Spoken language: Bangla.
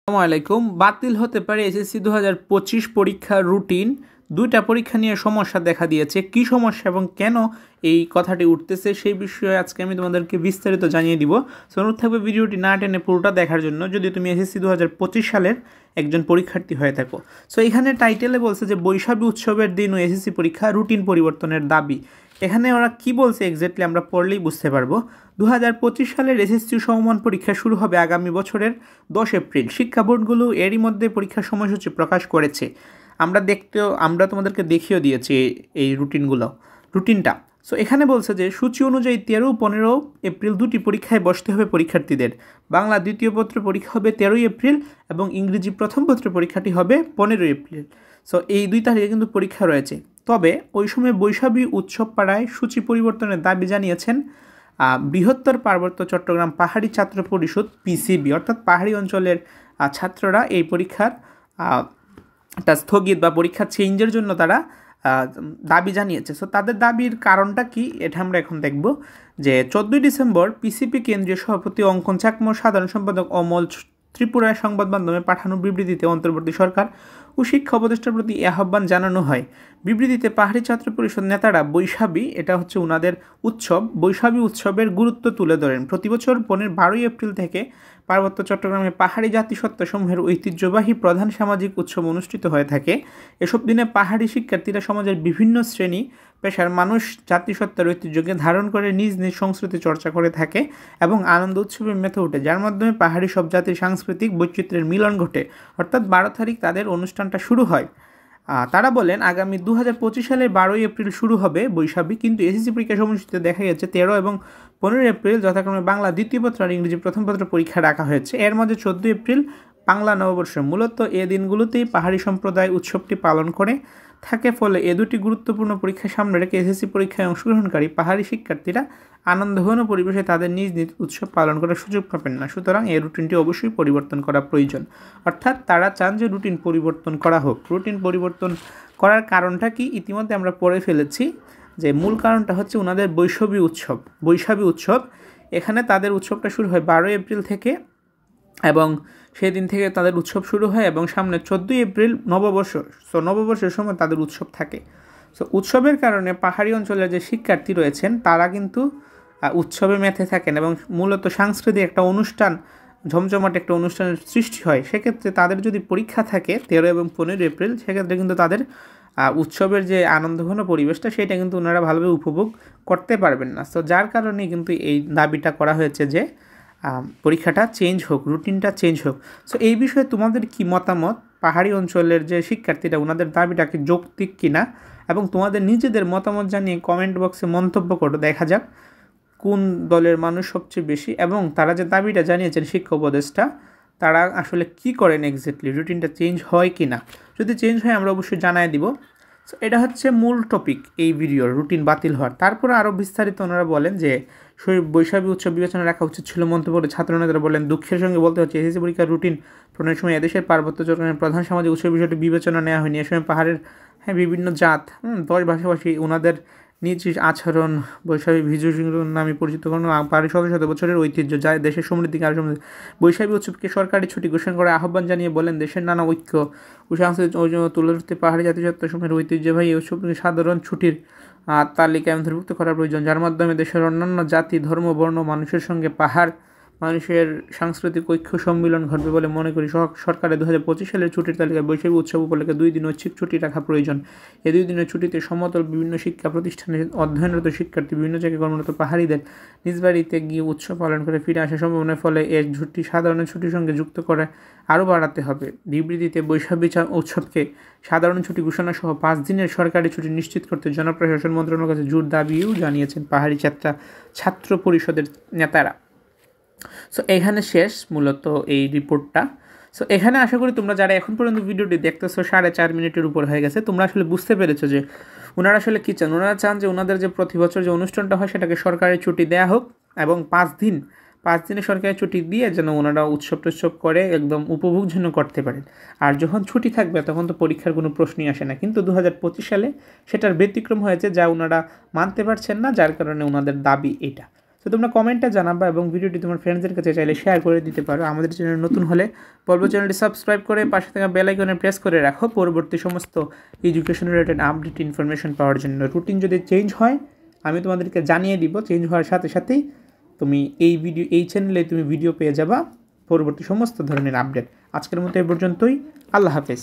আসসালামু আলাইকুম। বাতিল হতে পারে এসএসসি 2025 পরীক্ষার রুটিন। দুইটা পরীক্ষা নিয়ে সমস্যা দেখা দিয়েছে। কি সমস্যা এবং কেন এই কথাটি উঠতেছে সেই বিষয়ে আজকে আমি তোমাদেরকে বিস্তারিত জানিয়ে দিব। সো অনুরোধ থাকবে ভিডিওটি না টেনে পুরোটা দেখার জন্য, যদি তুমি এসএসসি 2025 সালের একজন পরীক্ষার্থী হয়ে থাকো। সো এখানে টাইটেলে বলছে যে বৈশাখী উৎসবের দিন ও এসএসসি পরীক্ষা রুটিন পরিবর্তনের দাবি। এখানে ওরা কি বলছে এক্স্যাক্টলি আমরা পড়লেই বুঝতে পারবো। 2025 সালের এসএসসি সমমান পরীক্ষা শুরু হবে আগামী বছরের 10 এপ্রিল। শিক্ষা বোর্ডগুলো এরই মধ্যে পরীক্ষার সময়সূচি প্রকাশ করেছে। আমরা তোমাদেরকে দেখিয়ে দিয়েছি এই রুটিনটা। সো এখানে বলছে যে সূচি অনুযায়ী 13-15 এপ্রিল দুটি পরীক্ষায় বসতে হবে পরীক্ষার্থীদের। বাংলা দ্বিতীয় পত্র পরীক্ষা হবে 13 এপ্রিল এবং ইংরেজি প্রথম পত্র পরীক্ষাটি হবে 15 এপ্রিল। সো এই 2 তারিখে কিন্তু পরীক্ষা রয়েছে। তবে ওই সময় বৈশাখী উৎসব পাড়ায় সূচি পরিবর্তনের দাবি জানিয়েছেন বৃহত্তর পার্বত্য চট্টগ্রাম পাহাড়ি ছাত্র পরিষদ পিসিবি, অর্থাৎ পাহাড়ি অঞ্চলের ছাত্ররা এই পরীক্ষার স্থগিত বা পরীক্ষা চেঞ্জের জন্য তারা দাবি জানিয়েছে। সো তাদের দাবির কারণটা কি এটা আমরা এখন দেখব। যে 14 ডিসেম্বর পিসিপি কেন্দ্রীয় সভাপতি অঙ্কন চাকমা, সাধারণ সম্পাদক অমল ত্রিপুরায় সংবাদ মাধ্যমে পাঠানো বিবৃতিতে অন্তর্বর্তী সরকার ও শিক্ষা উপদেষ্টার প্রতি আহ্বান জানানো হয়। বিবৃতিতে পাহাড়ি ছাত্র পরিষদ নেতারা বৈশাখী, এটা হচ্ছে ওনাদের উৎসব, বৈশাখী উৎসবের গুরুত্ব তুলে ধরেন। প্রতিবছর 12 এপ্রিল থেকে পার্বত্য চট্টগ্রামে পাহাড়ি জাতিসত্তাসমূহের ঐতিহ্যবাহী প্রধান সামাজিক উৎসব অনুষ্ঠিত হয়ে থাকে। এসব দিনে পাহাড়ি শিক্ষার্থীরা সমাজের বিভিন্ন শ্রেণী পেশার মানুষ জাতিসত্তার ঐতিহ্যকে ধারণ করে নিজ নিজ সংস্কৃতি চর্চা করে থাকে এবং আনন্দ উৎসবে মেতে ওঠে, যার মাধ্যমে পাহাড়ি সব জাতির সাংস্কৃতিক বৈচিত্র্যের মিলন ঘটে। অর্থাৎ 12 তারিখ তাদের অনুষ্ঠানটা শুরু হয়। তারা বলেন আগামী 2025 সালের 12 এপ্রিল শুরু হবে বৈশাখী, কিন্তু এসএসসি পরীক্ষা সময়সূচিতে দেখা গেছে 13 এবং 15 এপ্রিল যথাক্রমে বাংলা দ্বিতীয় পত্র আর ইংরেজি প্রথম পত্র পরীক্ষা রাখা হয়েছে। এর মধ্যে 14 এপ্রিল বাংলা নববর্ষ। মূলত এ দিনগুলোতেই পাহাড়ি সম্প্রদায় উৎসবটি পালন করে থাকে। ফলে এ দুটি গুরুত্বপূর্ণ পরীক্ষা সামনে রেখে এসএসসি পরীক্ষায় অংশগ্রহণকারী পাহাড়ি শিক্ষার্থীরা আনন্দঘন পরিবেশে তাদের নিজ নিজ উৎসব পালন করার সুযোগ পাবেন না। সুতরাং এই রুটিনটি অবশ্যই পরিবর্তন করা প্রয়োজন। অর্থাৎ তারা চান যে রুটিন পরিবর্তন করা হোক। রুটিন পরিবর্তন করার কারণটা কি ইতিমধ্যে আমরা পড়ে ফেলেছি। যে মূল কারণটা হচ্ছে ওনাদের বৈশাখী উৎসব। এখানে তাদের উৎসবটা শুরু হয় 12 এপ্রিল থেকে এবং সেই দিন থেকে তাদের উৎসব শুরু হয় এবং সামনে 14 এপ্রিল নববর্ষ। সো নববর্ষের সময় তাদের উৎসব থাকে। সো উৎসবের কারণে পাহাড়ি অঞ্চলের যে শিক্ষার্থী রয়েছেন তারা কিন্তু উৎসবে মেতে থাকেন এবং মূলত সাংস্কৃতিক একটা অনুষ্ঠান, ঝমঝমাট একটা অনুষ্ঠানের সৃষ্টি হয়। সেক্ষেত্রে তাদের যদি পরীক্ষা থাকে 13 এবং 15 এপ্রিল, সেক্ষেত্রে কিন্তু তাদের উৎসবের যে আনন্দঘন পরিবেশটা সেটা কিন্তু ওনারা ভালোভাবে উপভোগ করতে পারবেন না। সো যার কারণে কিন্তু এই দাবিটা করা হয়েছে যে পরীক্ষাটা চেঞ্জ হোক, রুটিনটা চেঞ্জ হোক। সো এই বিষয়ে তোমাদের কি মতামত? পাহাড়ি অঞ্চলের যে শিক্ষার্থীরা ওনাদের দাবিটাকে যৌক্তিক কিনা, এবং তোমাদের নিজেদের মতামত জানিয়ে কমেন্ট বক্সে মন্তব্য করো। দেখা যাক কোন দলের মানুষ সবচেয়ে বেশি এবং তারা যে দাবিটা জানিয়েছেন শিক্ষা উপদেষ্টা, তারা আসলে কি করেন এক্স্যাক্টলি, রুটিনটা চেঞ্জ হয় কি না। যদি চেঞ্জ হয় আমরা অবশ্যই জানাই দিব। সো এটা হচ্ছে মূল টপিক এই ভিডিওর, রুটিন বাতিল হওয়ার। তারপরে আরও বিস্তারিত ওনারা বলেন যে বৈশাখী উৎসব বিবেচনা রাখা উচিত ছিল মন্তব্য করে ছাত্রনেতারা বলেন, দুঃখের সঙ্গে বলতে হচ্ছে এসএসসি পরীক্ষার রুটিন প্রণয়নের সময় এদেশের পার্বত্য চট্টগ্রামের প্রধান সামাজিক উৎসব বিষয়টি বিবেচনা নেওয়া হয়নি। এ সময় পাহাড়ের বিভিন্ন জাত 10 ভাষাভাষী ওনাদের নিজ আচরণ বৈশাখী ভিজু নামে পরিচিত কোনো পাহাড়ি শত শত বছরের ঐতিহ্য যা দেশের সমৃদ্ধিকে আরও সমৃদ্ধি। বৈশাখী উৎসবকে সরকারি ছুটি ঘোষণা করে আহ্বান জানিয়ে বলেন, দেশের নানা ঐক্য ও সাংস্কৃতিক ঐতিহ্য তুলে ধরতে পাহাড়ি জাতিসত্তাসমূহের ঐতিহ্যবাহী এই উৎসবকে সাধারণ ছুটির তালিকায় অন্তর্ভুক্ত করা প্রয়োজন, যার মাধ্যমে দেশের অন্যান্য জাতি, ধর্ম, বর্ণ মানুষের সঙ্গে পাহাড় মানুষের সাংস্কৃতিক ঐক্য সম্মিলন ঘটবে বলে মনে করি। সরকারের 2025 সালের ছুটির তালিকায় বৈশাখী উৎসব উপলক্ষে 2 দিন ঐচ্ছিক ছুটি রাখা প্রয়োজন। এই 2 দিনের ছুটিতে সমতল বিভিন্ন শিক্ষা প্রতিষ্ঠানে অধ্যয়নরত শিক্ষার্থী, বিভিন্ন জায়গায় কর্মরত পাহাড়িদের নিজ বাড়িতে গিয়ে উৎসব পালন করে ফিরে আসার সম্ভাবনার ফলে এর ছুটি সাধারণ ছুটির সঙ্গে যুক্ত করে আরও বাড়াতে হবে। বিবৃতিতে বৈশাখী উৎসবকে সাধারণ ছুটি ঘোষণা সহ 5 দিনের সরকারি ছুটি নিশ্চিত করতে জনপ্রশাসন মন্ত্রণালয়ের কাছে জোর দাবিও জানিয়েছেন পাহাড়ি ছাত্র পরিষদের নেতারা। সো এখানে শেষ মূলত এই রিপোর্টটা। সো এখানে আশা করি তোমরা যারা এখন পর্যন্ত ভিডিওটি দেখতেছো 4.5 মিনিটের উপর হয়ে গেছে, তোমরা আসলে বুঝতে পেরেছো যে ওনারা আসলে কী চান। ওনারা চান যে ওনাদের যে প্রতি বছর যে অনুষ্ঠানটা হয় সেটাকে সরকারি ছুটি দেওয়া হোক এবং 5 দিনে সরকারি ছুটি দিয়ে যেন ওনারা উৎসব করে একদম উপভোগ যেন করতে পারেন। আর যখন ছুটি থাকবে তখন তো পরীক্ষার কোনো প্রশ্নই আসে না। কিন্তু 2025 সালে সেটার ব্যতিক্রম হয়েছে, যা ওনারা মানতে পারছেন না, যার কারণে ওনাদের দাবি এটা। তো তোমরা কমেন্টে জানাবা এবং ভিডিওটি তোমার ফ্রেন্ডসদের কাছে চাইলে শেয়ার করে দিতে পারো। আমাদের চ্যানেল নতুন হলে চ্যানেলটি সাবস্ক্রাইব করে পাশে থাকা বেল আইকনে প্রেস করে রাখো পরবর্তী সমস্ত এডুকেশন রিলেটেড আপডেট ইনফরমেশন পাওয়ার জন্য। রুটিন যদি চেঞ্জ হয় আমি তোমাদেরকে জানিয়ে দিব, চেঞ্জ হওয়ার সাথে সাথেই তুমি এই চ্যানেলে তুমি ভিডিও পেয়ে যাবা পরবর্তী সমস্ত ধরনের আপডেট। আজকের মতো এই পর্যন্তই, আল্লাহ হাফেজ।